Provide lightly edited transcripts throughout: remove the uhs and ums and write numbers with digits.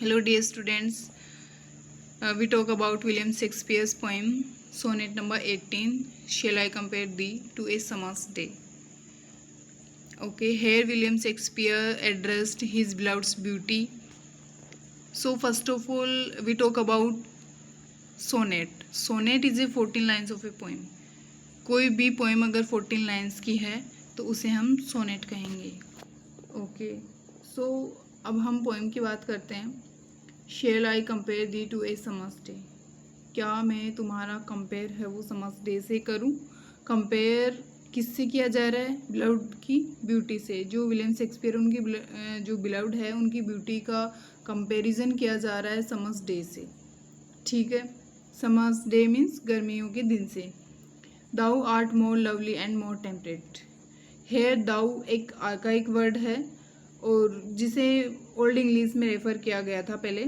Hello dear students, we talk about William Shakespeare's poem sonnet number 18, Shall I compare thee to a summer's day. Okay, here William Shakespeare addressed his beloved's beauty. So first of all we talk about sonnet. Sonnet is a 14 lines of a poem. कोई भी poem अगर 14 lines की है तो उसे हम sonnet कहेंगे. Okay, सो अब हम पोएम की बात करते हैं. Shall I compare thee to a summer's day. क्या मैं तुम्हारा कंपेयर है वो समर्स डे से करूं? कंपेयर किससे किया जा रहा है? बिलव्ड की ब्यूटी से. जो विलियम शेक्सपियर उनकी जो बिलव्ड है उनकी ब्यूटी का कंपैरिजन किया जा रहा है समर्स डे से. ठीक है, समर्स डे मीन्स गर्मियों के दिन से. Thou art more lovely and more temperate. Here thou एक आर्काइक वर्ड है और जिसे ओल्ड इंग्लिश में रेफर किया गया था पहले.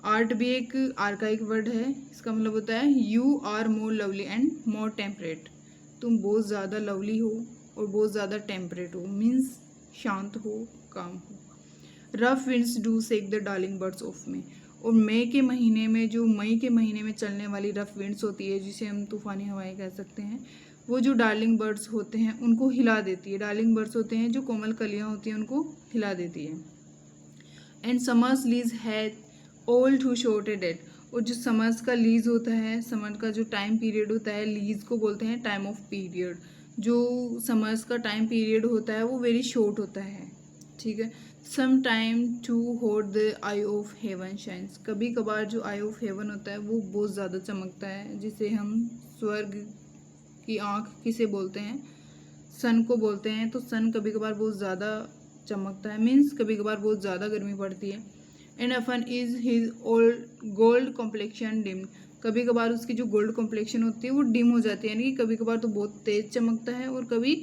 आर्ट भी एक आर्काइक वर्ड है. इसका मतलब होता है you are more lovely and more temperate. तुम बहुत ज़्यादा लवली हो और बहुत ज़्यादा टेम्परेट हो, मीन्स शांत हो, काम हो. Rough winds do shake the darling buds of May. और मई के महीने में चलने वाली रफ विंड्स होती है जिसे हम तूफ़ानी हवाएं कह सकते हैं, वो जो डार्लिंग बर्ड्स होते हैं उनको हिला देती है. डार्लिंग बर्ड्स होते हैं जो कोमल कलियां होती हैं उनको हिला देती है. And summer's lease hath all too short a date. और जो समर्स का लीज होता है, समर का जो टाइम पीरियड होता है, लीज को बोलते हैं टाइम ऑफ पीरियड. जो समर्स का टाइम पीरियड होता है वो वेरी शॉर्ट होता है. ठीक है. सम टाइम टू होट the I of haven shines. कभी कभार जो आई ऑफ हेवन होता है वो बहुत ज़्यादा चमकता है, जिसे हम स्वर्ग की आँख किसे बोलते हैं? सन को बोलते हैं. तो सन कभी कभार बहुत ज़्यादा चमकता है, मीन्स कभी कभार बहुत ज़्यादा गर्मी पड़ती है. And often is his old gold complexion dim. कभी कभार उसकी जो गोल्ड कॉम्प्लेक्शन होती है वो डिम हो जाती है, यानी कि कभी कभार तो बहुत तेज़ चमकता है और कभी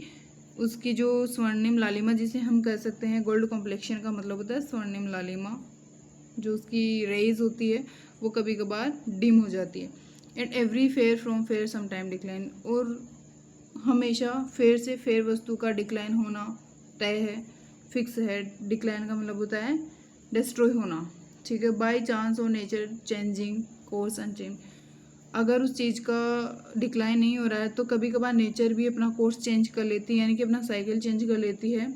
उसकी जो स्वर्णिम लालिमा जिसे हम कह सकते हैं, गोल्ड कॉम्प्लेक्शन का मतलब होता है स्वर्णिम लालिमा, जो उसकी रेज होती है वो कभी कभार डिम हो जाती है. And every fair from fair sometime decline. और हमेशा फेयर से फेयर वस्तु का डिक्लाइन होना तय है, फिक्स है. डिक्लाइन का मतलब होता है डिस्ट्रॉय होना. ठीक है. बाय चांस और नेचर चेंजिंग कोर्स अनचेंज. अगर उस चीज़ का डिक्लाइन नहीं हो रहा है तो कभी कभार नेचर भी अपना कोर्स चेंज कर लेती है, यानी कि अपना साइकिल चेंज कर लेती है.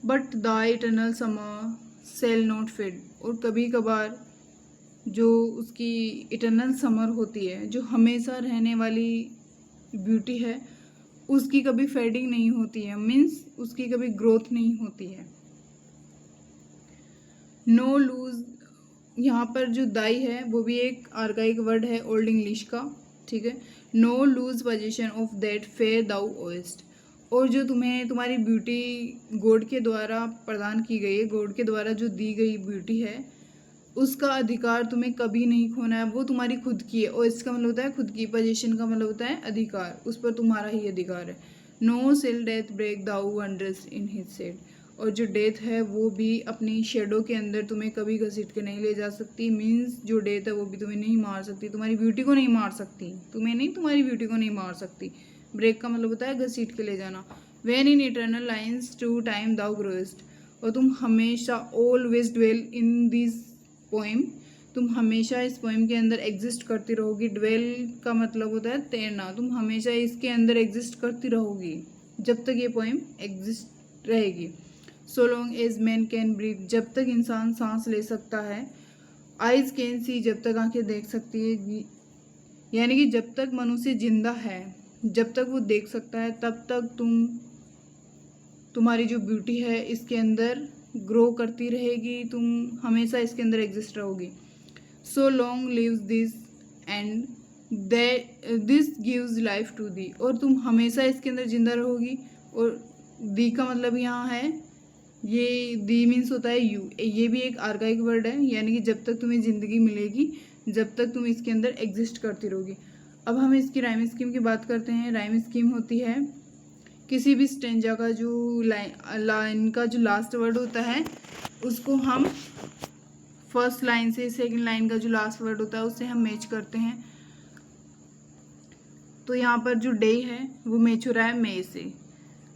But the eternal summer shall not fade. और कभी कभार जो उसकी इटर्नल समर होती है, जो हमेशा रहने वाली ब्यूटी है, उसकी कभी फेडिंग नहीं होती है, मीन्स उसकी कभी ग्रोथ नहीं होती है. No lose. यहाँ पर जो दाई है वो भी एक आर्काइक वर्ड है ओल्ड इंग्लिश का. ठीक है. No lose possession of that fair thou owest. और जो तुम्हें तुम्हारी ब्यूटी गॉड के द्वारा प्रदान की गई है, गॉड के द्वारा जो दी गई ब्यूटी है, उसका अधिकार तुम्हें कभी नहीं खोना है. वो तुम्हारी खुद की है. और इसका मतलब होता है खुद की. पोजीशन का मतलब होता है अधिकार, उस पर तुम्हारा ही अधिकार है. Nor shall death brag thou wander'st in his shade. और जो डेथ है वो भी अपनी शेडो के अंदर तुम्हें कभी घसीट के नहीं ले जा सकती, मीन्स जो डेथ है वो भी तुम्हें नहीं मार सकती, तुम्हारी ब्यूटी को नहीं मार सकती, तुम्हें नहीं, तुम्हारी ब्यूटी को नहीं मार सकती. ब्रेक का मतलब होता है घसीट के ले जाना. When in eternal lines to time thou growest. और तुम हमेशा always dwell in this poem. तुम हमेशा इस पोएम के अंदर एग्जिस्ट करती रहोगी. ड्वेल का मतलब होता है तैरना. तुम हमेशा इसके अंदर एग्जिस्ट करती रहोगी जब तक ये पोएम एग्जिस्ट रहेगी. So long as men can breathe. जब तक इंसान सांस ले सकता है. Eyes can see. जब तक आंखें देख सकती है, यानी कि जब तक मनुष्य जिंदा है, जब तक वो देख सकता है, तब तक तुम्हारी जो ब्यूटी है इसके अंदर ग्रो करती रहेगी. तुम हमेशा इसके अंदर एग्जिस्ट रहोगी. So long lives this and this gives life to thee. और तुम हमेशा इसके अंदर जिंदा रहोगी. और दी का मतलब यहाँ है, ये दी मीन्स होता है यू. ये भी एक आर्काइक वर्ड है, यानी कि जब तक तुम्हें ज़िंदगी मिलेगी, जब तक तुम इसके अंदर एग्जिस्ट करती रहोगी. अब हम इसकी राइम स्कीम की बात करते हैं. राइम स्कीम होती है किसी भी स्टेंजा का जो लाइन का जो लास्ट वर्ड होता है उसको हम फर्स्ट लाइन से सेकंड लाइन का जो लास्ट वर्ड होता है उससे हम मैच करते हैं. तो यहाँ पर जो डे है वो मैच हो रहा है मे से.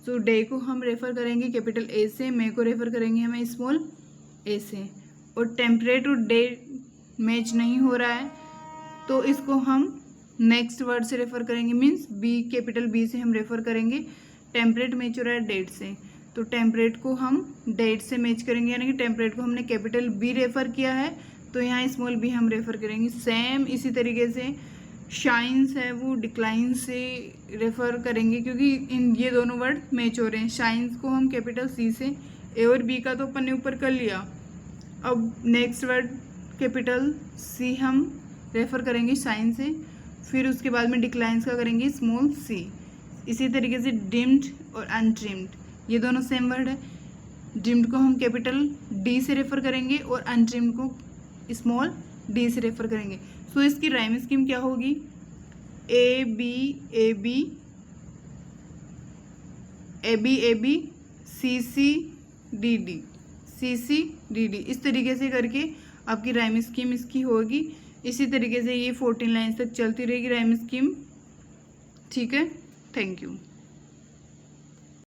तो डे को हम रेफ़र करेंगे कैपिटल ए से, मे को रेफ़र करेंगे हमें स्मॉल ए से. और टेम्परेट और डेट मैच नहीं हो रहा है तो इसको हम नेक्स्ट वर्ड से रेफर करेंगे, मीन्स बी, कैपिटल बी से हम रेफर करेंगे। टेम्परेट मैच हो रहा है डेट से, तो टेम्परेट को हम डेट से मैच करेंगे, यानी कि टेम्परेट को हमने कैपिटल बी रेफर किया है तो यहाँ स्मॉल बी हम रेफर करेंगे। सेम इसी तरीके से शाइन्स है वो डिक्लाइन से रेफर करेंगे, क्योंकि इन ये दोनों वर्ड मैच हो रहे हैं। शाइन्स को हम कैपिटल सी से, ए और बी का तो अपन ने ऊपर कर लिया, अब नेक्स्ट वर्ड कैपिटल सी हम रेफर करेंगे शाइन से, फिर उसके बाद में डिक्लाइंस का करेंगे स्मॉल सी। इसी तरीके से डिम्ड और अनट्रिम्ड, ये दोनों सेम वर्ड है। डिम्ड को हम कैपिटल डी से रेफर करेंगे और अनट्रिम्ड को स्मॉल डी से रेफर करेंगे। सो इसकी राइम स्कीम क्या होगी, A B A B A B A B C C D D C C D D, इस तरीके से करके आपकी राइम स्कीम इसकी होगी। इसी तरीके से ये 14 लाइन्स तक चलती रहेगी राइम स्कीम। ठीक है, थैंक यू।